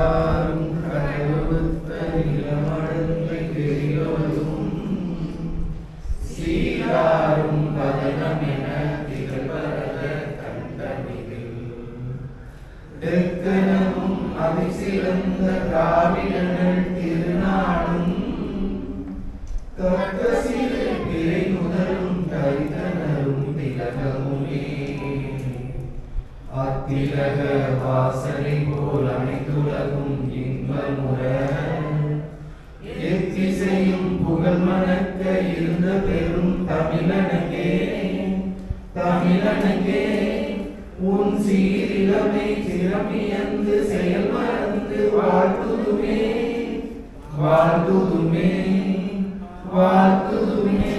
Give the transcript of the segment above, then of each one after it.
சீராரும் கடவுத்த நிலமடந்தை பெரியோரும் சீராரும் பதனமென திகழ்வரத கண்டமிதில் தெற்கனவும் அதிசிறந்த திராவிடர்கள் திருநாடும் தக்க சிறு பிறை முதலும் தரித்தனரும் திலகமுமே அத்திலக வாசனை போல் அனைத்துலகும் இன்பமுற எத்திசையும் புகழ் மணக்க இருந்த பெரும் தமிழனகே தமிழனகே உன் சீரிலமை சிறமியந்து செயல் மறந்து வாழ்த்துதுமே வாழ்த்துதுமே வாழ்த்துதுமே.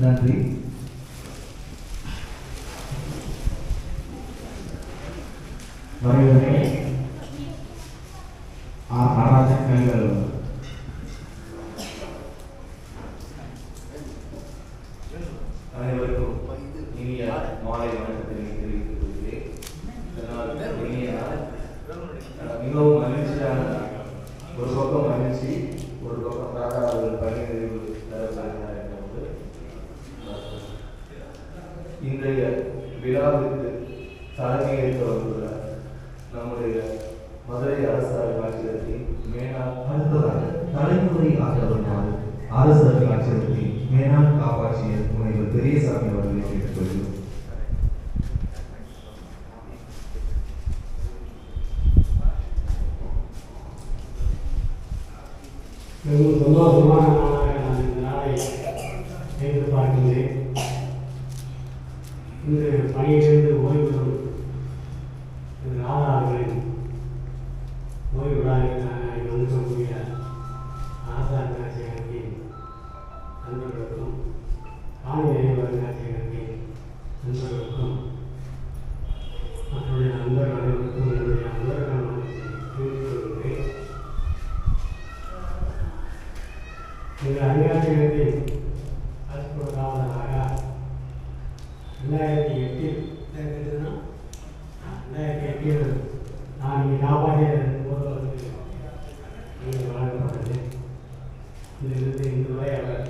நன்றி. வரவேற்கிறேன். ஆராதனைகள் அனைவருக்கும் இனிய மாலை வணக்கத்தை தெரிவித்துக் கொள்கிறேன். மிகவும் மகிழ்ச்சியான ஒரு பக்கம் மகிழ்ச்சி, ஒரு பக்கம் ராதா அவர்கள் பணி நிறைவு தரப்படுகிறார் என்பது இன்றைய விழாவிற்கு தலைமையேற்க வந்துள்ள நம்முடைய மதுரை அரசு அருங்காட்சியகத்தின் மேனாள் அடுத்ததாக தலைமுறை ஆதரவாளர் அரசு அருங்காட்சியகத்தின் மேனாள் காப்பாட்சியர் முனைவர் பெரியசாமி அவர்களை கேட்டுக்கொள்கிறோம். மிகவும் சந்தோஷமான நான் இந்த நாளை எதிர்பார்க்கின்றேன். இன்று பணியிலிருந்து ஓய்வு பெறும் ராதாவின் ஓய்வு விழாவில் வந்திருக்கக்கூடிய ஆசா அருங்காட்சியகத்தின் நண்பர்களுக்கும் ஆணியர் அருங்காட்சியகத்தின் நண்பர்களுக்கும் மற்றொரு நண்பர்கள் அனைவருக்கும் என்னுடைய நண்பர்கள் தெரிவித்துக் இந்த அருங்காட்சியகத்தில் காவலராக 2008 நான் இங்கே காப்பாற்றிய போது இங்கே வழங்கப்பட்டது. இதிலிருந்து இந்த முறை அவர்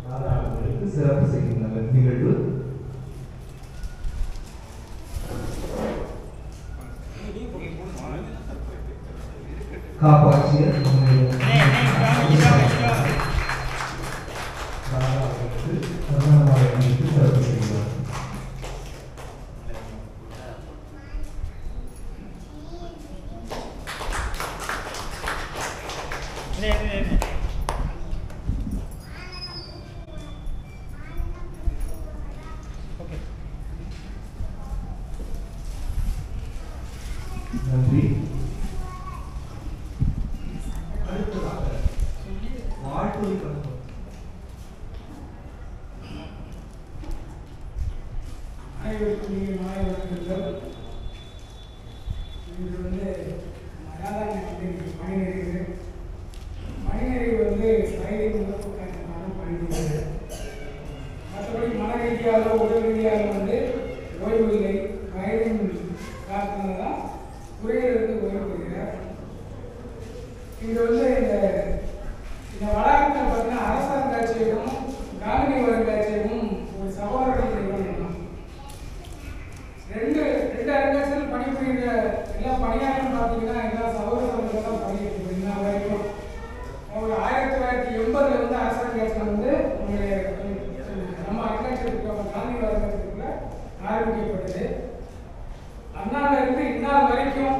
ராதாவுக்கு சிறப்பு செய்கின்ற நிகழ்வு காப்பாட்சியர் ராதாவுக்கு சிறப்பு செய்கிறார். நன்றி. அடுத்ததாக வாழ்த்துறை கணக்கு அனைவருக்கும் நீங்கள் மாலை வணக்கங்கள். இன்று மலையாள பணிநெறிவு வயதின் உணவுக்கான பணிநெறிவு. மற்றபடி மன ரீதியாக உடல் ரீதியாக ஓய்வு இல்லை. வயதின் காரணத்தினால தான் துறையிலிருந்து ஓய்வு பெறுகிறார். இங்கே இந்த வளாகத்தில் பார்த்தீங்கன்னா அரசு அருங்காட்சியகம் காலனி அருங்காட்சியகம் ஒரு சகோதரர்கள் நிறுவனம். ரெண்டு அருங்காட்சியர்கள் பணிபுரிகிற எல்லா பணியாளர்களும் பார்த்தீங்கன்னா எல்லா சகோதரர்கள் தான் பணியிருக்கிறது. இன்னும் வரைக்கும் ஒரு 1980 அரசு அருங்காட்சியகம் நம்ம அருங்காட்சியகத்துக்கு காலனி அருங்காட்சியகத்தில் ஆரம்பிக்கப்பட்டது. அந்நாளிலிருந்து இந்நாள் வரைக்கும்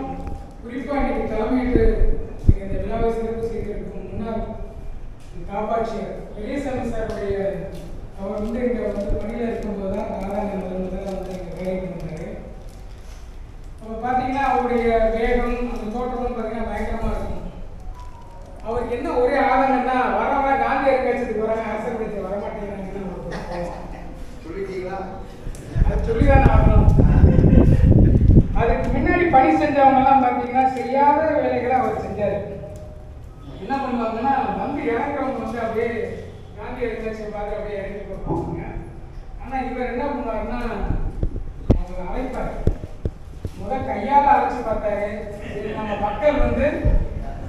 குறிப்பாக இன்னைக்கு தலைமையிட்டு இந்த விழாவை சிறப்பு செய்திருக்கும் முன்னாள் காப்பாட்சியர் பெரியசாமி சாருடைய அவர் இங்கே பணியில் இருக்கும்போது தான் நாராயணன் இங்கே வேலைக்கு வந்தார். அப்போ பார்த்தீங்கன்னா அவருடைய வேகம் அந்த தோற்றமும் பார்த்தீங்கன்னா பயங்கரமாக இருக்கும். அவருக்கு என்ன ஒரே ஆதங்கம்னா வரவங்க காந்தி அருங்காட்சியத்துக்கு வராங்க, அரசு அருங்காட்சியத்துக்கு வரமாட்டேங்கிறாங்கன்னு சொல்லிட்டீங்களா? அது சொல்லிதான் ஆகணும். அதுக்கு முன்னாடி பணி செஞ்சவங்கலாம் பார்த்தீங்கன்னா செய்யாத வேலைகளை அவர் செஞ்சார். என்ன பண்ணுவாங்கன்னா இறங்குறவங்க அப்படியே காந்தி அருங்காட்சியை பார்த்து அப்படியே இறங்கி பார்ப்பாங்க. ஆனால் இவர் என்ன பண்ணுவாருன்னா அவங்க அழைப்பார். முதல் கையால் அரைச்சி பார்த்தாரு. சரி நம்ம மக்கள் வந்து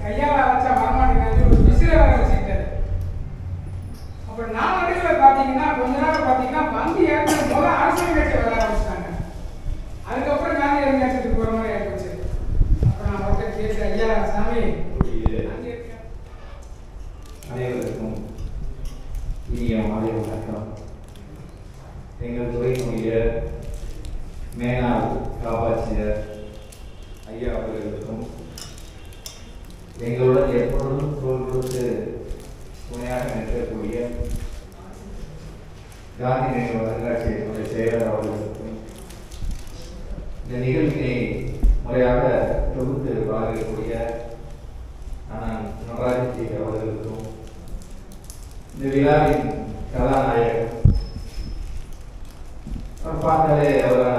கையால் அரைச்சா வரமாட்டேங்கிறாங்க, ஒரு விசில வேற வச்சுக்கிட்டாரு. அப்புறம் நாளடைவில் பார்த்தீங்கன்னா கொஞ்ச நாள் பார்த்தீங்கன்னா வந்து ஏற்கனவே முதல்ல அரசியல் கட்சி வர ஆரம்பிச்சிட்டாங்க. அதுக்கப்புறம் காந்தி அரங்கேற்றத்துக்கு போகிற மாதிரி ஆயிடுச்சு. அப்புறம் நான் அவர்கிட்ட கேட்டேன், ஐயா சாமி அனைவருக்கும் இனிய மாலை வணக்கம். எங்கள் துறையினுடைய மேனாள் காப்பாற்றியர் ஐயா அவர்களுக்கும் எங்களுடன் எப்பொழுதும் தோல் கொடுத்து துணையாக நிற்கக்கூடிய காந்தி நினைவு அருங்காட்சியகத்தினுடைய செயலர் அவர்களுக்கும் இந்த நிகழ்ச்சியை முறையாக தொகுத்து வழங்கக்கூடிய அண்ணன் நடராஜி அவர்களுக்கும் இந்த விழாவின் கதாநாயகர் பார்த்தாலே அவர்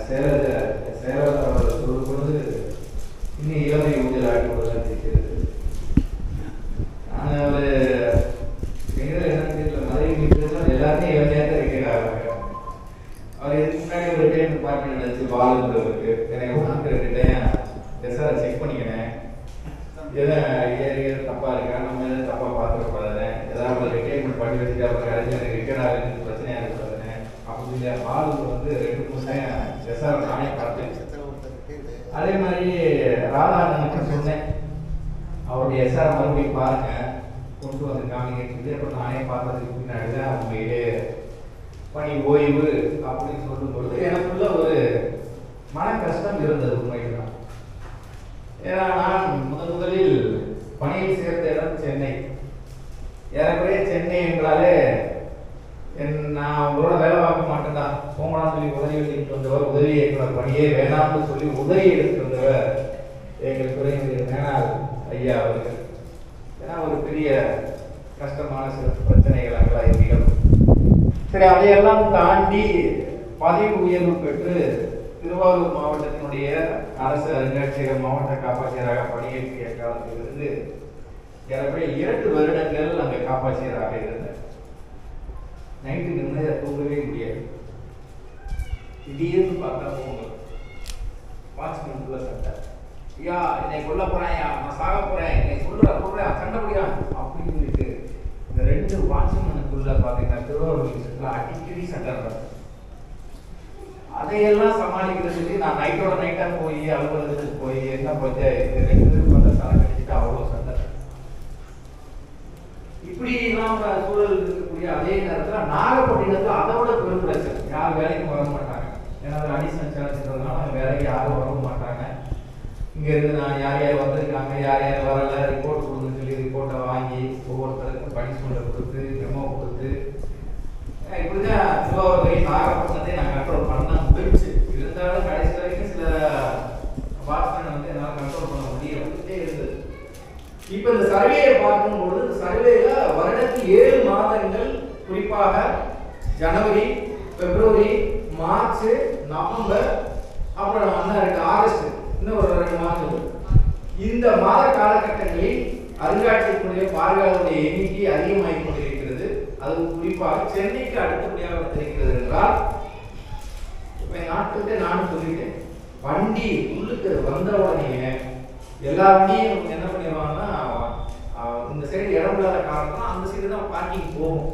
செயலர் அவர்கள் சொல்லும் பொழுது இன்னும் இளமை ஊஞ்சல் ஆடி கொண்டுதான் இருக்கிறது. ஆனால் அவர் எங்களை என்ன தெரியல, மதுரை வீட்டில் எல்லாத்தையும் இளமையாக தான் இருக்கிறாங்க. அவர் இதுக்கு முன்னாடி ஒரு டைம் பார்ட்டி நினைச்சு வாழ்ந்தவருக்கு எனக்கு உணர்ந்துருக்கிட்டேன் டெஸ்டாக செக் பண்ணிக்கினேன். எதை தப்பா இருக்கா, நம்ம எதாவது தப்பா பார்த்துக்கூடாதுன்னு ஏதாவது ரிட்டைர்மெண்ட் பண்ணி வச்சுட்டு அப்புறம் கடைசி எனக்கு ரிட்டைர்ட் ஆகுதுன்னு பிரச்சனையாக இருக்கக்கூடாதுன்னு அப்படி ஆளுக்கு வந்து 2-3 டெஸ்டாக நானே பார்த்தேன். அதே மாதிரி ராதாண்ணனுக்கு சொன்னேன், அவருடைய எஸ்ஆர் மறுபடியும் பாருங்க கொண்டு வந்து காமிங்க. அப்புறம் நானே பார்த்ததுக்கு பின்னாடி தான் உண்மையிலே பணி ஓய்வு அப்படின்னு சொல்லும் பொழுது எனக்குள்ள ஒரு மன கஷ்டம் இருந்தது உண்மைதான். ஏன்னா நான் முதலில் பணியில் சேர்ந்த இடம் சென்னை. ஏறக்குறைய சென்னை என்றாலே நான் உங்களோட வேலை பார்க்க மாட்டேன்டா போங்களான்னு சொல்லி உதவி எடுத்துட்டு வந்தவர், உதவி இயக்குனர் பணியே வேணாம்னு சொல்லி உதவி எடுத்துட்டு வந்தவர் எங்கள் துறையினுடைய மேனாள் ஐயா அவர்கள். ஏன்னா ஒரு பெரிய கஷ்டமான சில பிரச்சனைகள் அங்கெல்லாம் நிகழும். சரி, அதையெல்லாம் தாண்டி பதவி உயர்வு பெற்று திருவாரூர் மாவட்டத்தினுடைய அரசு அருங்காட்சியக மாவட்ட காப்பாட்சியராக பணியேற்றிய காலத்திலிருந்து ஏறக்குறைய 2 வருடங்கள் அங்கே காப்பாட்சியராக இருந்தேன். நைட்டு நிம்மதியாக தூங்கவே முடியாது. திடீர்னு பார்த்தா போங்க வாட்ச்மேனுக்குள்ள சண்டை, ஐயா என்னை கொல்ல போறேன், நான் சாக போறேன், என்னை சொல்றேன் சண்டை முடியாது அப்படின்னு சொல்லிட்டு இந்த 2 வாட்ச்மேனுக்குள்ள பார்த்தீங்கன்னா திருவாரூர் அடிக்கடி சண்டை நடக்கும். அதையெல்லாம் சமாளிக்கிறதுக்கு நான் நைட்டோட நைட்டா போய் அலுவலகத்துக்கு போய் என்ன பஞ்சாயத்து 2 பேரும் பார்த்தா சண்டை கடிச்சிட்டு அவ்வளோ சண்டை. இப்படி நாம சூழல் இருக்கக்கூடிய அதே நேரத்தில் நாகப்பட்டினத்தில் அதை விட பெரும் பிரச்சனை, யார் வேலைக்கு வர மாட்டாங்க. ஏன்னா அடிஷனல் சார்ஜ்ன்றதுனால வேலைக்கு யாரும் வரவும் மாட்டாங்க. இங்க இருந்து நான் யார் யார் வந்திருக்காங்க, யார் யார் வரல, ரிப்போர்ட் கொடுக்குன்னு சொல்லி ரிப்போர்ட்டை வாங்கி ஒவ்வொருத்தருக்கும் பனிஷ்மெண்ட்டை கொடுத்து மெமோ கொடுத்து இப்படிதான் திருவாரூரை நாகப்பட்டினத்தை நான் கண்ட்ரோல் பண்ண முயற்சி. இருந்தாலும் கடைசி வரைக்கும் சில வாட்ச்மேன் வந்து என்னால் கண்ட்ரோல் பண்ண முடியவே இருந்தது. இப்ப இந்த சர்வேயை பார்க்கும்போது இந்த சர்வேல வருடத்துக்கு 7 மாதங்கள், குறிப்பாக ஜனவரி, பிப்ரவரி, மார்ச், நவம்பர், அப்புறம் ஆகஸ்ட், இன்னும் ஒரு 2 மாதங்கள், இந்த மாத காலகட்டங்களில் அருங்காட்சியகத்துடைய பார்வையாளருடைய எண்ணிக்கை அதிகமாகிக் கொண்டிருக்கிறது. அது குறிப்பாக சென்னைக்கு அடுத்தபடியாக வந்திருக்கிறது என்றால் இப்ப நாட்டுக்கு நானும் சொல்லிட்டேன், வண்டி உள்ளுக்கு வந்த உடனே எல்லா வண்டியும் என்ன பண்ணிடுவாங்கன்னா இந்த சைடு இடம் இல்லாத காரணம் அந்த சைடு தான் பார்க்கிங் போகும்.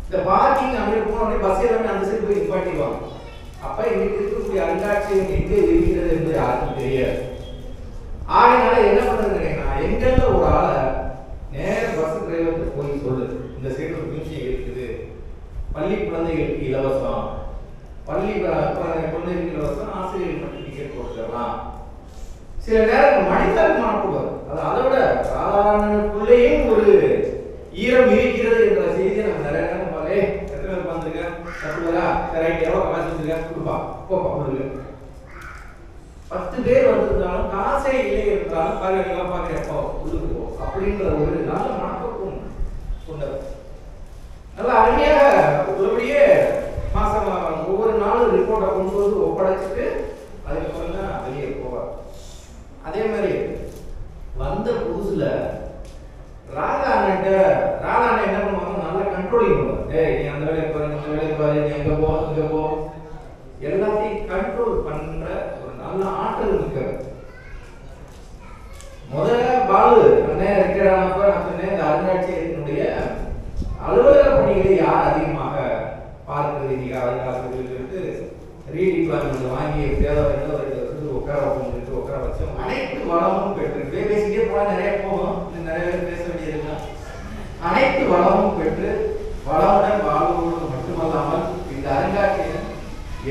இந்த பார்க்கிங் அப்படி போன பஸ் எல்லாமே அந்த சைடு போய் நிப்பாட்டிடுவாங்க. அப்ப இன்னைக்கு இருக்கக்கூடிய அருங்காட்சியகம் எங்கே இருக்கிறது என்று யாருக்கும் தெரியாது. ஆகையினால என்ன பண்றதுன்னா எங்கெல்ல ஒரு ஆளை நேர பஸ் டிரைவருக்கு போய் சொல்லு, இந்த சைடு ஒரு மியூசியம் இருக்குது, பள்ளி குழந்தைகளுக்கு இலவசம், பள்ளி குழந்தைகளுக்கு இலவசம், ஆசிரியர்கள் மட்டும் டிக்கெட் கொடுத்துடலாம். சில நேரம் மனிதமான போவார், அதை விட சாதாரணக்குள்ளேயும் ஒரு ஈரம் இருக்கிறது என்ற செய்தியை நம்ம நிறைய நேரம் பாரு. எத்தனை பேர் உட்காந்துருக்க தப்புவரா ரைட், எவ்வளோ காசு வச்சிருக்க கொடுப்பா போப்பா அவருக்கு 10 பேர் வந்திருந்தாலும் காசே இல்லை என்றாலும் பாருங்க பார்க்கிறப்போ உள்ளுக்கு போ அப்படின்ற ஒரு நல்ல மனப்பக்குவம் கொண்டவர். நல்லா அருமையாக ஒருபடியே மாசம் ஒவ்வொரு நாளும் ரிப்போர்ட்டை கொண்டு வந்து ஒப்படைச்சிட்டு அதுக்கப்புறம் தான் வெளியே போவார். அதே மாதிரி வந்த புதுசுல ராதா அண்ணன் என்ன பண்ணுவாங்க, நல்லா கண்ட்ரோலிங் பண்ணுவாங்க. நீ அந்த வேலையை பாரு, இந்த வேலையை பாரு, நீ எங்க போ இங்க போ, எல்லா எல்லாத்தையும் கண்ட்ரோல் பண்ற ஒரு நல்ல ஆற்றல் மிக்கவர். முதல்ல பாலு அண்ணன் ரிட்டையர் ஆனப்ப நான் சொன்னேன், இந்த அருங்காட்சியகத்தினுடைய அலுவலக பணிகளை யார் அதிகமாக பார்க்கிறது இன்னைக்கு அருங்காட்சியகத்தில் சொல்லிட்டு ரீடிப்ளாய்மெண்ட் வாங்கி எப்படியாவது அவருக்கு உட்கார வைக்கணும்னு உட்கார வச்சோம். அனைத்து வளமும் பெற்று பேசிக்கிட்டே போனால் நிறைய போகும், நிறைய பேர் பேச வேண்டியதுன்னா அனைத்து வளமும் பெற்று வளமுடன் வாழ்வோடு மட்டுமல்லாமல் இந்த அருங்காட்சியகம்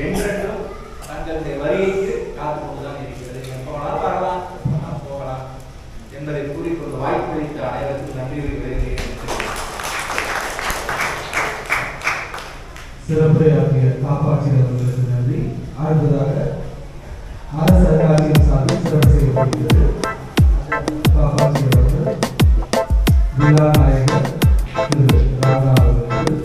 என்றென்றும் தங்களுடைய வருகைக்கு காத்து கொண்டுதான் இருக்கிறது. போனால் வரலாம், போகலாம் என்பதை கூறிக்கொண்டு வாய்ப்பளித்த அனைவருக்கும் நன்றி வருகிறேன். சிறப்புரையாற்றிய காப்பாட்சியர் அவர்களுக்கு நன்றி. அடுத்ததாக அரசு அருங்காட்சியகம் சார்பில் சிறப்பு செய்யப்படுகிறது. காப்பாட்சியர் அவர்கள் விழா நாயகர் திரு ராதா அவர்களுக்கு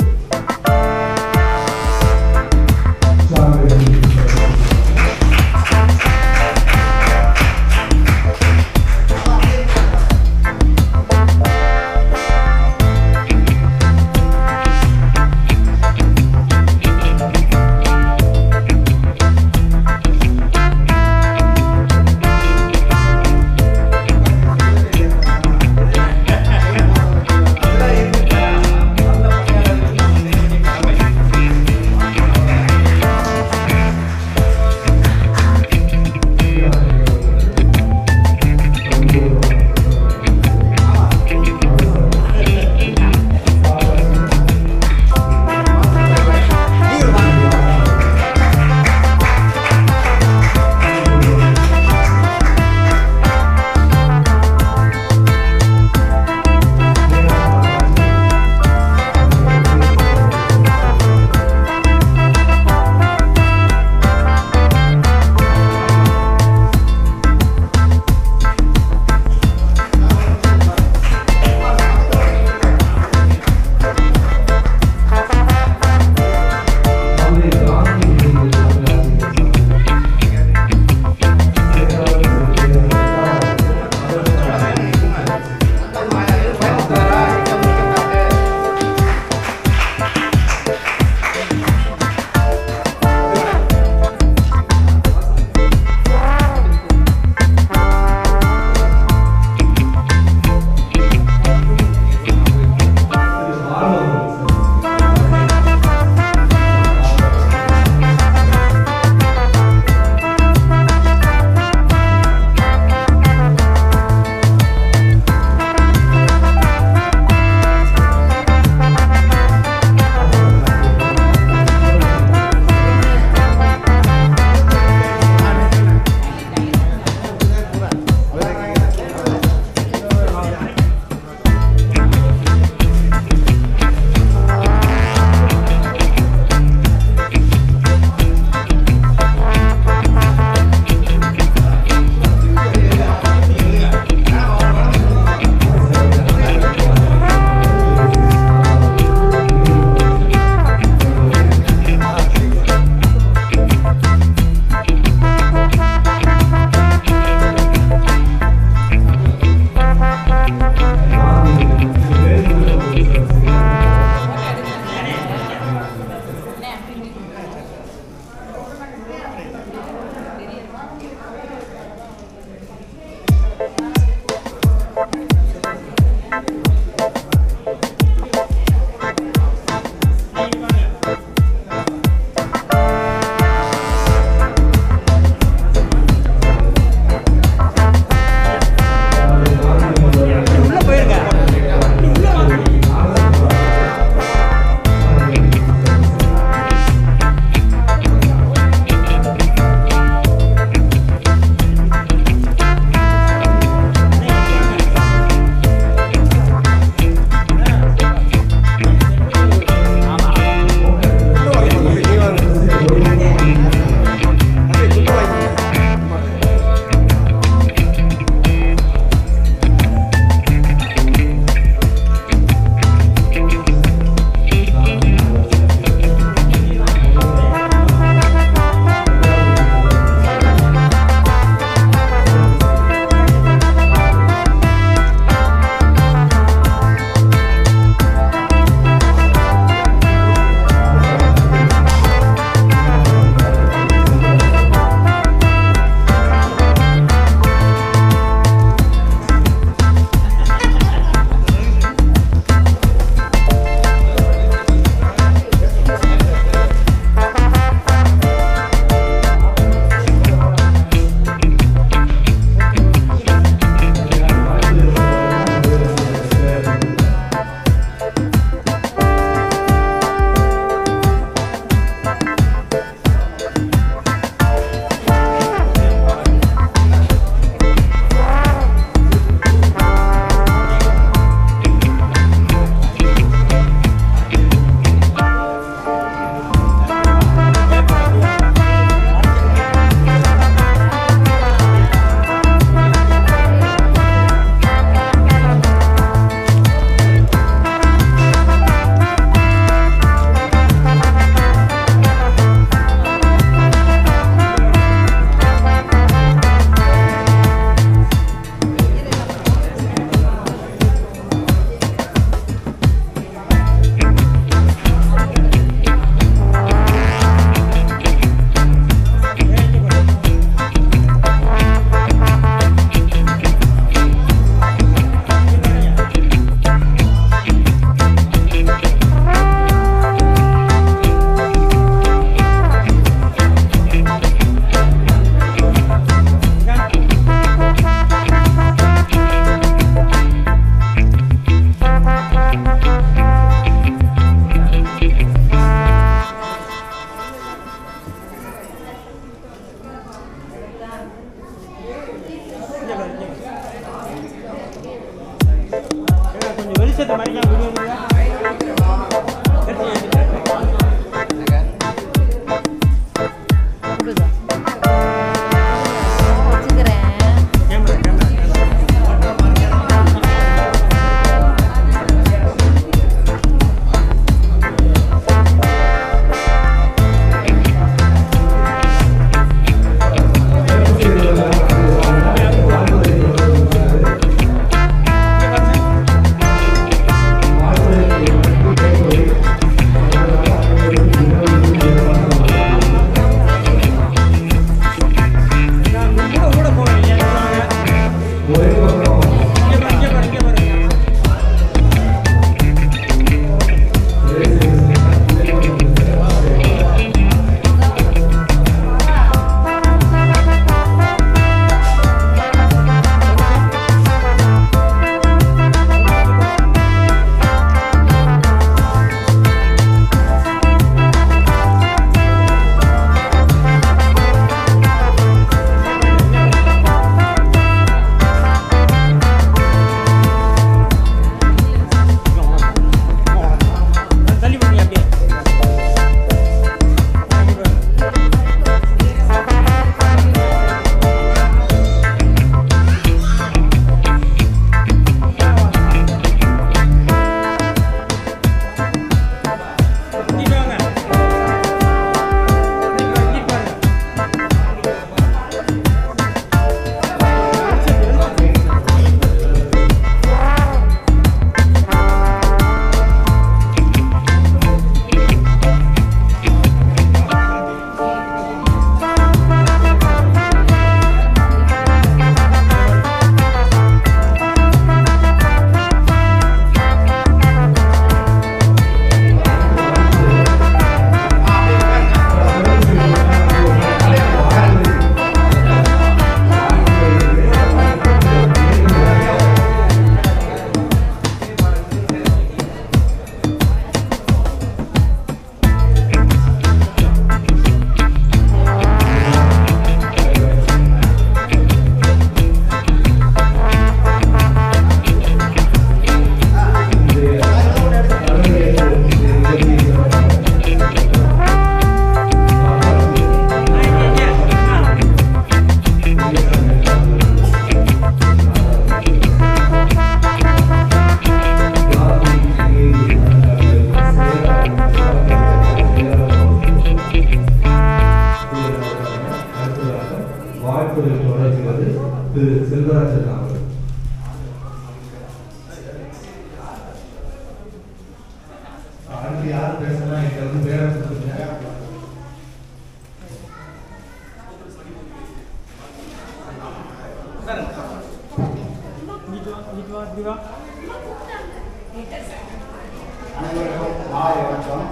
அனைவருக்கும் மாலை வணக்கம்.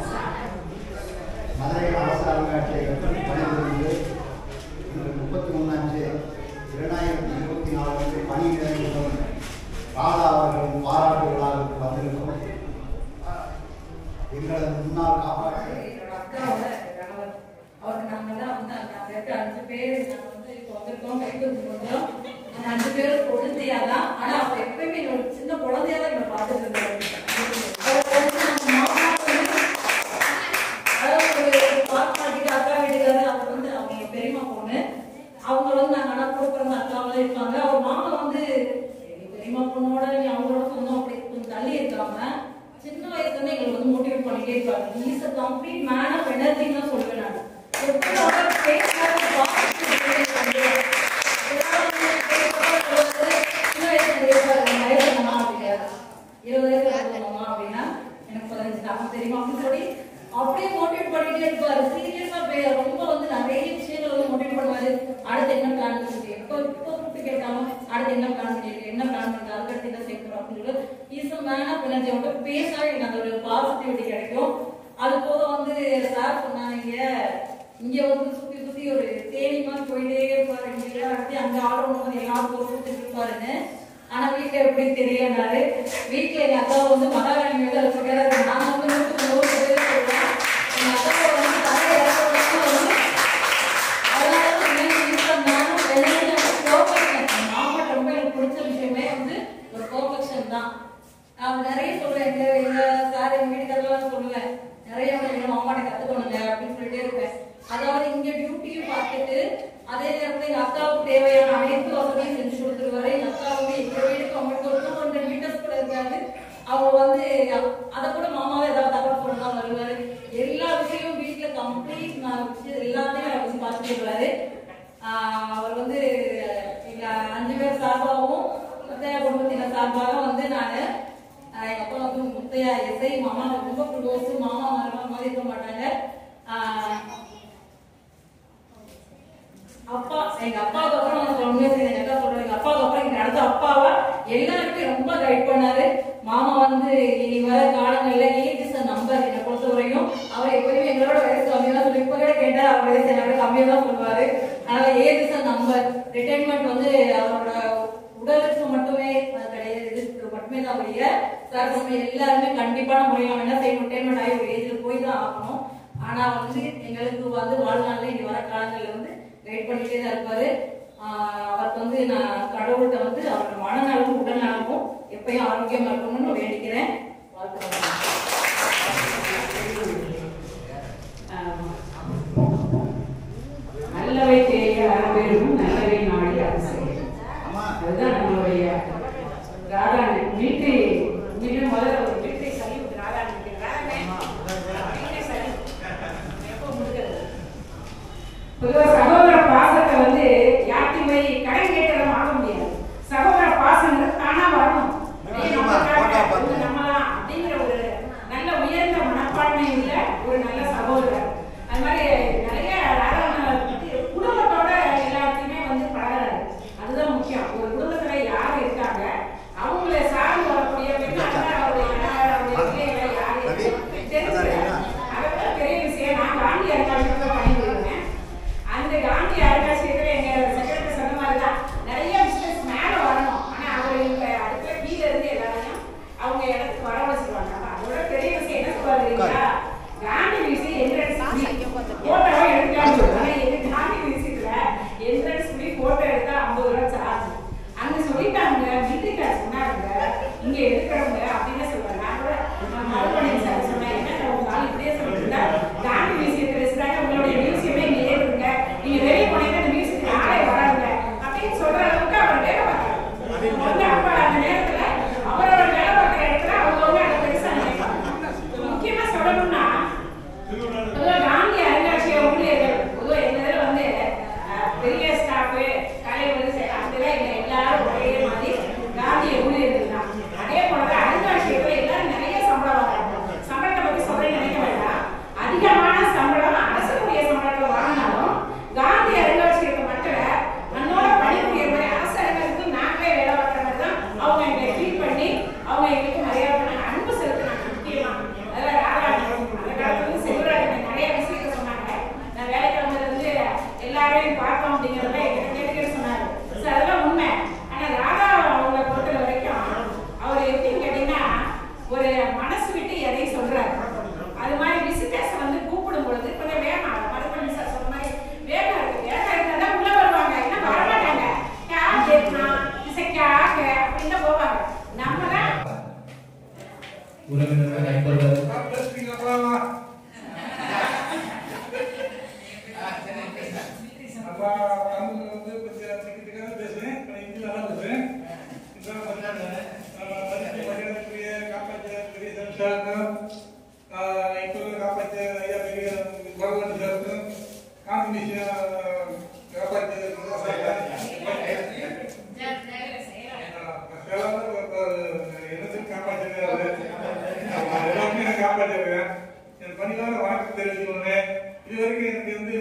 மதுரை அரசு அருங்காட்சியகத்தில் பணிபுரிந்து இன்று 33/5/2024 பணியிடம் ராதா அவர்களின் பாராட்டு விழாவுக்கு வந்திருக்கும் எங்களது முன்னாள் காப்பாற்ற அவருக்கு நாங்கள் தான் வந்து நாங்கள் 5 பேர் நாங்கள் வந்து இப்போ வந்திருக்கோம். கைது வந்திருக்கோம். அந்த 5 பேரும் குழந்தையாதான். ஆனால் அவர் எப்பயுமே ஒரு சின்ன குழந்தையா தான் எங்களை பார்த்துட்டு இருந்தாரு. அக்கா வீட்டுக்காரு அவர் வந்து அவங்க பெரியம்மா பொண்ணு. அவங்க வந்து நாங்கள் ஆனால் கூட பிறந்த அக்காவெல்லாம் இருப்பாங்க. அவர் மாமா வந்து பெரியம்மா பொண்ணோட அவங்களோட சொந்தம் அப்படி கொஞ்சம் தள்ளி இருக்காங்க. சின்ன வயசுல இருந்து எங்களுக்கு வந்து மோட்டிவேட் பண்ணிட்டே இருப்பாங்க. Is a complete man of எனர்ஜின்னு தான் சொல்லுவேன் நான். அப்படியே மோட்டிவேட் பண்ணிட்டே இருப்பாரு. சீரியஸா ரொம்ப வந்து நிறைய விஷயங்கள் வந்து மோட்டிவேட் பண்ணுவாரு. அடுத்து என்ன பிளான் இருக்கு, எப்போ கூப்பிட்டு கேட்காம அடுத்து என்ன பிளான் பண்ணிருக்கு, என்ன பிளான் பண்ணிருக்கு, அதுக்கடுத்து என்ன சேர்க்கணும் அப்படின்னு is a man of energy. அவங்க பேசாவே எனக்கு அந்த ஒரு பாசிட்டிவிட்டி கிடைக்கும். அது போக வந்து சார் சொன்னாங்க, இங்க வந்து சுத்தி சுத்தி ஒரு தேனி மாதிரி போயிட்டே இருப்பாரு. இங்க அடுத்து அங்க ஆர்டர் வந்து எல்லாரும் கொடுத்துட்டு இருப்பாருன்னு. ஆனா வீட்டுல எப்படி தெரியலனாரு. வீட்டுல எங்க அக்கா வந்து மகாராணி வந்து அது சொல்றாரு. நான் வந்து எங்க அக்காவை வந்து தலையை இறக்க வந்து அதனால மாமா ரொம்ப எனக்கு பிடிச்ச விஷயமே வந்து ஒரு பெர்ஃபெக்ஷன் தான். அவங்க நிறைய சொல்லுவேன், எங்க சார் எங்க வீட்டுக்காரெல்லாம் சொல்லுவேன், நிறைய எங்க மாமாட்ட கத்துக்கணுங்க அப்படின்னு சொல்லிட்டே இருப்பேன். அதாவது இங்க டியூட்டியும் பார்த்துட்டு அதே நேரத்துல எங்க அக்காவுக்கு தேவையான அனைத்து வசதியும் செஞ்சு கொடுத்துருவாரு. எங்க அக்காவுக்கு எங்க வீட்டுக்கு அவங்களுக்கு ஒரு 200 மீட்டர்ஸ் கூட இருக்காது. அவங்க வந்து அதை கூட மாமாவே ஏதாவது தகவல் சொல்லலாம் வருவாரு. எல்லா விஷயமும் வீட்டுல கம்ப்ளீட் எல்லாத்தையும் வச்சு பார்த்துருவாரு. அவர் வந்து எங்க 5 பேர் சார்பாகவும் முத்தையா குடும்பத்தினர் சார்பாக வந்து நான் எங்க அப்பா வந்து முத்தையா எஸ்ஐ மாமா ரொம்ப க்ளோஸ், மாமா மருமக மாதிரி இருக்க மாட்டாங்க. அப்பா எங்க அப்பாவுக்கு அப்புறம் நான் சொல்லுங்க எங்க அக்கா சொல்றேன், எங்க அப்பாவுக்கு அப்புறம் எங்க அடுத்த அப்பாவா எல்லாருக்கும் ரொம்ப கைட் பண்ணாரு. மாமா வந்து இனி வர காலங்கள்ல ஏஜ் நம்பர் என்னை பொறுத்த வரையும் அவர் எப்போதுமே எங்களோட வயசு கம்மியா சொல்லி இப்ப கூட கேட்டா அவர் வயசு என்னோட கம்மியா தான் சொல்லுவாரு. அதனால ஏஜ் நம்பர் ரிட்டைர்மெண்ட் வந்து அவரோட உடலுக்கு மட்டுமே கிடையாது, இதுக்கு மட்டுமே தான் உடைய சார் சொன்ன எல்லாருமே கண்டிப்பான முறையில் என்ன செய்யணும், ரிட்டைர்மெண்ட் ஆகி ஒரு ஏஜ்ல போய் தான் ஆகணும். ஆனா வந்து எங்களுக்கு வந்து வாழ்நாள்ல இனி வர காலங்கள்ல வந்து கைட் பண்ணிட்டே தான் இருப்பாரு. அவருக்கு வந்து நான் கடவுள்கிட்ட வந்து அவரோட மனநலமும் உடல் நலமும் எப்பயும் ஆரோக்கியமா இருக்கணும்னு வேண்டிக்கிறேன். நல்லவை தேய அறப்பெரும் நல்லவை நாடி அரசு. அதுதான் நம்மளுடைய ராதாணி மிலிட்டரி முதல்ல ஒரு மிலிட்டரி சல்யூட் ராதாணி எப்போ முடிக்கிறது. பொதுவாக சகோதர பாசத்தை வந்து யாத்திரை கடன் கேட்டதை வாங்க முடியாது. சகோதர பாசங்கள் தானா வரணும். நம்மலாம் அப்படிங்கிற ஒரு நல்ல உயர்ந்த மனப்பான்மை உள்ள ஒரு நல்ல சகோதரர். அது மாதிரி நிறைய குடும்பத்தோட எல்லாத்தையுமே வந்து பழகிறாரு. அதுதான் முக்கியம். ஒரு குடும்பத்துல யாரு இருக்காங்க, அவங்கள சார்ந்து வரக்கூடிய அதெல்லாம் பெரிய விஷயம். நான் காந்தி அருங்காட்சியகத்துல பணிபுரிவேன். அந்த காந்தி அருங்காட்சியகத்துல எங்க செக்ரட்டரி சொன்ன மாதிரிதான் நிறைய பிசினஸ் மேல வரணும். ஆனா அவங்க அதுக்குள்ள கீழே இருந்து எல்லாரையும் அவங்க இடத்துக்கு வர வச்சிருவாங்க. அதோட பெரிய விஷயம் என்ன சொல்றாரு, காந்தி மியூசியம் என்ட்ரன்ஸ் போட்டோவை எடுக்கலாம். ஆனா எங்க காந்தி மியூசியத்துல என்ட்ரன்ஸ் பண்ணி போட்டோ எடுத்தா 50 ரூபாய் சார்ஜ். அங்க சொல்லிட்டாங்க, மிலிட்டரிக்கார் சொன்னாங்க இங்க எடுக்கிறவங்க அப்படின்னு சொல்றாங்க. நான் கூட மறுபடியும் சார் சொன்னேன், என்ன உங்க ஆள் இப்படியே சொல்லிட்டு காந்தி மியூசியத்துல இருக்கிறாங்க, உங்களுடைய மியூசியமே இங்க ஏறுங்க, நீங்க வெளியே போனீங்கன்னா இந்த மியூசியத்துக்கு ஆளே வராங்க அப்படின்னு சொல்ற அளவுக்கு அவர் வேலை பார்த்தாரு. வந்து அப்ப அந்த நேரத்துல அவரோட வேலை பார்க்குற இடத்துல அவங்க அதை பெருசா நினைப்பாங்க. முக்கியமா சொல்லணும்னா காந்தி அருங்காட்சியக ஊழியர்கள் பொதுவாக எங்க இதில் வந்து பெரிய ஸ்டாஃபு கலை வந்து அதெல்லாம் இல்லை, எல்லாரும் ஒரே மாதிரி காந்திய ஊழியர்கள் தான். அதே போலதான் அருங்காட்சியகத்தில் எல்லாரும் நிறைய சம்பளம் வாங்குறாங்க. சம்பளத்தை பற்றி சொல்றேன்னு நினைக்க வேண்டாம். அதிகமான சம்பளம் அரசுடைய சம்பளத்தை வாங்கினாலும் காந்தி அருங்காட்சியக மக்களை மண்ணோட பணிபுரிய மாதிரி அரசு அருங்காட்சியகத்துக்கு நாங்களே வேலை பார்க்குற மாதிரி தான் அவங்க எங்களை ட்ரீட் பண்ணி அவங்க எங்களுக்கு மரியாதை பண்ண அன்பு செலுத்தினாங்க. முக்கியமா அதெல்லாம் ராதாணி அந்த காலத்துல செல்வராஜன் நிறைய விஷயத்த சொன்னாங்க. நான் வேலைக்கு வந்தது வந்து எல்லாரையும் பார்த்தோம் அப்படிங்கிறத என்கிட்ட கேட்டு சொன்னாரு. சார் அதெல்லாம் உண்மை. ஆனா ராதா அவங்களை பொறுத்த வரைக்கும் அவர் எப்படின்னு கேட்டீங்கன்னா ஒரு மனசு விட்டு எதையும் சொல்றாரு. அது மாதிரி விசிட்டர்ஸ் வந்து கூப்பிடும் பொழுது கொஞ்சம் வேகம் மறுபடியும் சார் சொன்ன மாதிரி வேகம் இருக்கு. வேகம் இருந்தா உள்ள வருவாங்க, என்ன வரமாட்டாங்க. அப்படின்னு போவாங்க. நம்ம தான் உறவினர்கள் நண்பர்கள் தமிழ் வந்து கொஞ்சம் பேசுறேன், இந்தியில தான் பேசுறேன். மரியாதைக்குரிய காப்பாற்றிய சாருக்கும் இப்போ காப்பாற்றிய ஐயா பெரிய பகவான் சாருக்கும் காந்தி மிஷன் காப்பாற்றிய என்னத்துக்கு காப்பாற்றினாரு, எல்லாருமே காப்பாற்றிருக்கேன். என் பணிவான வணக்கம் தெரிவிச்சுக்கொண்டேன். இது வரைக்கும் எனக்கு வந்து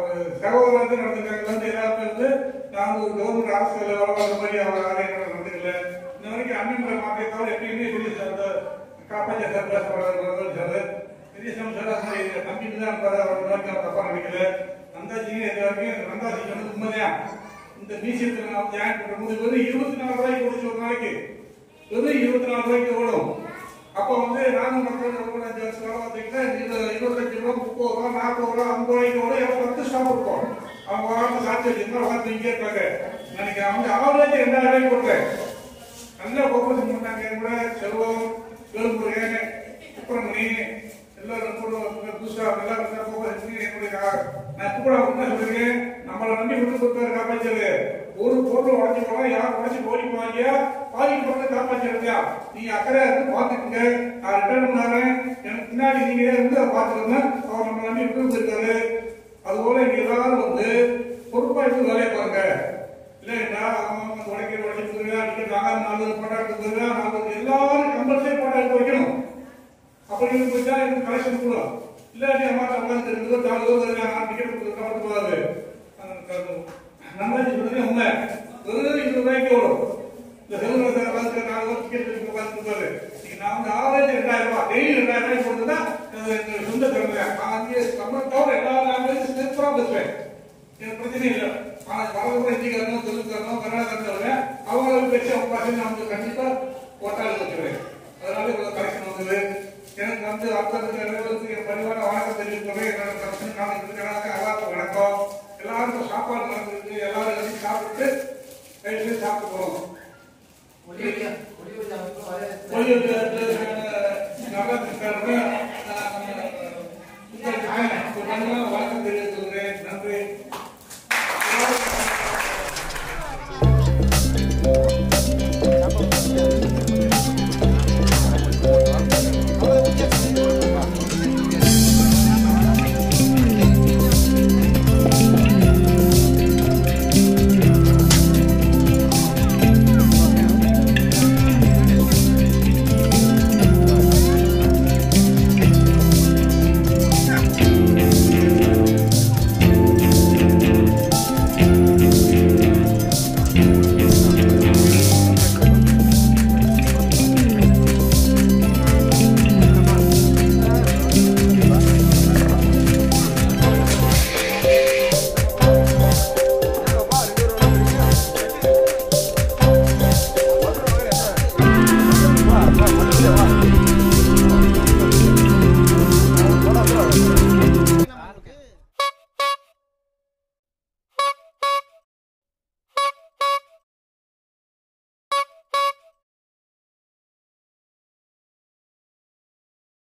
ஒரு சகோதரர் வந்து நடந்திருக்காங்க வந்து எல்லாருமே வந்து நான் ஒரு கவர்மெண்ட் அரசு வளர்ந்த மாதிரி அவர் யாரையும் நடந்துக்கல. இந்த வரைக்கும் அண்ணன் மாற்றை தவிர எப்பயுமே பெரிய காப்பாற்றிய சார் பெரிய சராசரி தம்பிக்கு தான் இருப்பாரு. அவர் வரைக்கும் தப்பா நினைக்கல. நந்தாஜிங்க இது வரைக்கும் நந்தாஜி வந்து உண்மைதான். இந்த மியூசியத்தில் நான் ஜாயின் பண்ணும்போது வெறும் 24 ரூபாய்க்கு கொடுத்து ஒரு நாளைக்கு வெறும் 24 ரூபாய்க்கு ஓடும். அப்போ வந்து நானும் மக்கள் 5 வருஷம் பார்த்தீங்கன்னா 20 லட்சம் ரூபா 30 ரூபா 40 ரூபா 50 ரூபாய்க்கு ஓடும். 10 ஸ்டாப் இருக்கும். அவங்க வாரத்தை சாட்சி வச்சுருந்தா வளர்த்து இங்கே இருக்காங்க நினைக்கிறேன். அவங்க அவரேஜ் 2000 ரூபாய்க்கு கொடுத்தேன். நல்லா கோஆபரேஷன் பண்ணாங்க. கூட செல்வம், வேலுமுருகன், சுப்பிரமணி எல்லாரும் கூட புதுசாக நல்லா கோஆபரேஷன் என்னுடைய நான் கூட என்ன சொல்லிருக்கேன், நம்மளை நம்பி விட்டு கொடுத்தாரு காப்பாற்றது. ஒரு பொருள் உடஞ்சி போனா யார் உடஞ்சி ஓடி போவாங்க, பாதிக்கப்படுறத காப்பாற்றிருக்கா. நீங்க அக்கறை இருந்து பாத்துக்கங்க. நான் ரிட்டர்ன் பண்ணாரேன், எனக்கு பின்னாடி நீங்க இருந்து அதை பாத்துக்கோங்க. அவர் நம்ம நம்பி விட்டு கொடுத்துருக்காரு. அதுபோல இங்க எல்லாரும் வந்து பொறுப்பா இருந்து வேலையை பாருங்க. இல்லைன்னா அவங்க உடைக்கிறது நாங்கள் கொண்டாடுறது எல்லாரும் கம்பல்சரி கொண்டாடுறது வைக்கணும். அப்படி போயிட்டா எனக்கு கலெக்ஷன் கூட இல்லாட்டி அம்மா உட்காந்து இருக்குது டிக்கெட் கொடுத்து போகாது. நம்பி சொல்றது உண்மை. வெறும் 20 ரூபாய்க்கு வரும். இந்த செல்வ 4 டிக்கெட் உட்காந்துருப்பாரு. நான் வந்து ஆவரேஜ் 2000 ரூபாய், டெய்லி 2000 ரூபாய் போட்டுதான் சொந்த திறமை. நான் அங்கே தமிழ் தவிர எல்லா லாங்குவேஜ் சிறப்பாக பேசுவேன். எனக்கு பிரச்சனை இல்லை. ஆனால் வரதுக்கு ஹிந்திக்காரனோ தெலுங்குக்காரனோ கன்னடக்காரனோ அவங்களுக்கு பேசி அவங்க பாஷை நான் வந்து கண்டிப்பா போட்டாலும் வச்சுருவேன். அதனால இவ்வளவு கலெக்ஷன் வந்தது. எனக்கு வந்து அர்த்தத்துக்கு என் பரிவார வணக்கம் தெரிவிக்கிறேன். என்னோட கலெக்ஷன் காமிக்கிறதுக்காக எல்லாருக்கும் வணக்கம். எல்லாருக்கும் சாப்பாடு நடந்திருக்கு. எல்லாரும் எழுதி சாப்பிட்டு கையில சாப்பிட்டு போகணும். வணக்கம் தெரிவித்துக்கிறேன். நன்றி.